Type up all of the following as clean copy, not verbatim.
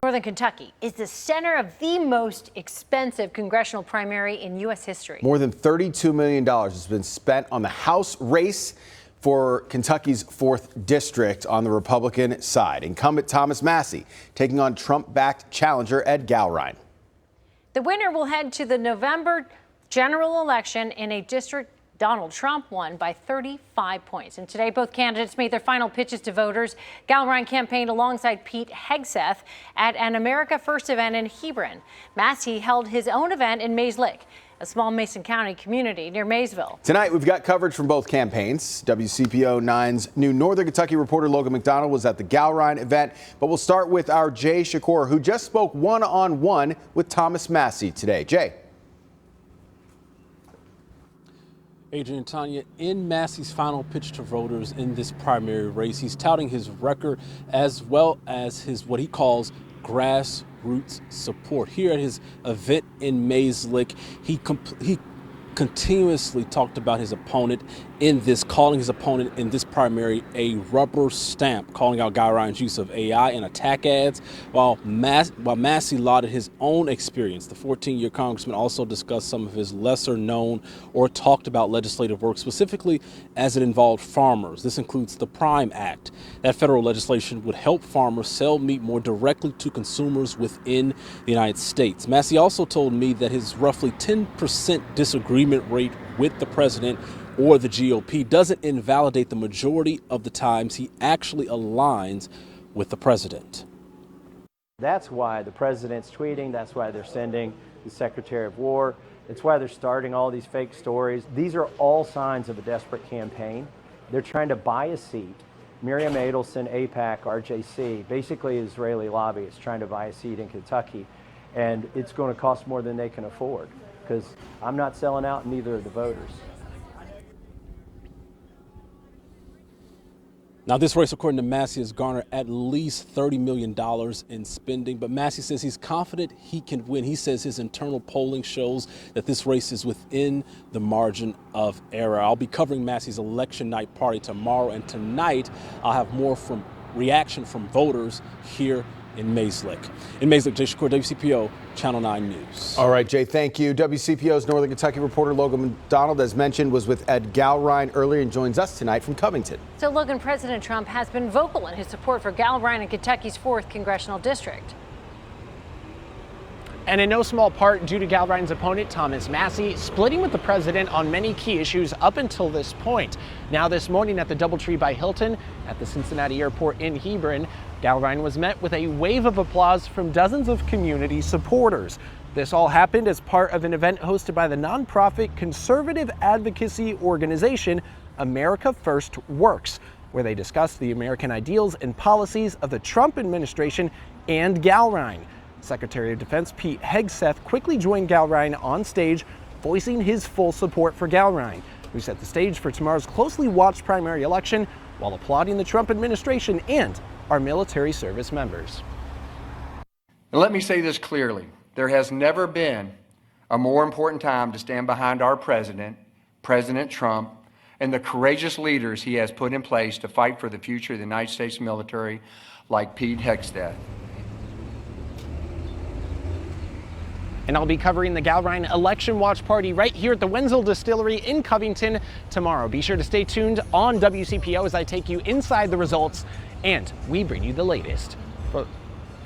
Northern Kentucky is the center of the most expensive congressional primary in U.S. history. More than $32 million has been spent on the House race for Kentucky's 4th district on the Republican side. Incumbent Thomas Massie taking on Trump-backed challenger Ed Gallrein. The winner will head to the November general election in a district Donald Trump won by 35 points. And today, both candidates made their final pitches to voters. Gallrein campaigned alongside Pete Hegseth at an America First event in Hebron. Massie held his own event in Mays Lick, a small Mason County community near Maysville. Tonight, we've got coverage from both campaigns. WCPO 9's new Northern Kentucky reporter Logan McDonald was at the Gallrein event. But we'll start with our Jay Shakur, who just spoke one-on-one with Thomas Massie today. Jay. Adrian and Tanya, in Massie's final pitch to voters in this primary race, he's touting his record as well as his what he calls grassroots support. Here at his event in Mays Lick, he continuously talked about his opponent calling his opponent in this primary a rubber stamp, calling out Gallrein's use of AI and attack ads, while Massie lauded his own experience. The 14-year congressman also discussed some of his lesser known or talked about legislative work, specifically as it involved farmers. This includes the Prime Act. That federal legislation would help farmers sell meat more directly to consumers within the United States. Massie also told me that his roughly 10% disagreement rate with the president or the GOP doesn't invalidate the majority of the times he actually aligns with the president. That's why the president's tweeting. That's why they're sending the Secretary of War. It's why they're starting all these fake stories. These are all signs of a desperate campaign. They're trying to buy a seat. Miriam Adelson, AIPAC, RJC, basically Israeli lobbyists trying to buy a seat in Kentucky. And it's going to cost more than they can afford, because I'm not selling out, and neither are the voters. Now, this race, according to Massie, has garnered at least $30 million in spending, but Massie says he's confident he can win. He says his internal polling shows that this race is within the margin of error. I'll be covering Massie's election night party tomorrow, and tonight I'll have more reaction from voters here in Mays Lick. In Mays Lick, Jay Shakur, WCPO, Channel 9 News. All right, Jay, thank you. WCPO's Northern Kentucky reporter Logan McDonald, as mentioned, was with Ed Gallrein earlier and joins us tonight from Covington. So, Logan, President Trump has been vocal in his support for Gallrein in Kentucky's 4th congressional district. And in no small part due to Gallrein's opponent, Thomas Massie, splitting with the president on many key issues up until this point. Now this morning at the DoubleTree by Hilton at the Cincinnati airport in Hebron, Gallrein was met with a wave of applause from dozens of community supporters. This all happened as part of an event hosted by the nonprofit conservative advocacy organization America First Works, where they discussed the American ideals and policies of the Trump administration and Gallrein. Secretary of Defense Pete Hegseth quickly joined Gallrein on stage, voicing his full support for Gallrein, who set the stage for tomorrow's closely watched primary election while applauding the Trump administration and our military service members. And let me say this clearly. There has never been a more important time to stand behind our president, President Trump, and the courageous leaders he has put in place to fight for the future of the United States military, like Pete Hegseth. And I'll be covering the Gallrein Election Watch Party right here at the Wenzel Distillery in Covington tomorrow. Be sure to stay tuned on WCPO as I take you inside the results and we bring you the latest. But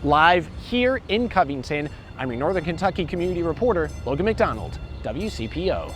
live here in Covington, I'm your Northern Kentucky community reporter, Logan McDonald, WCPO.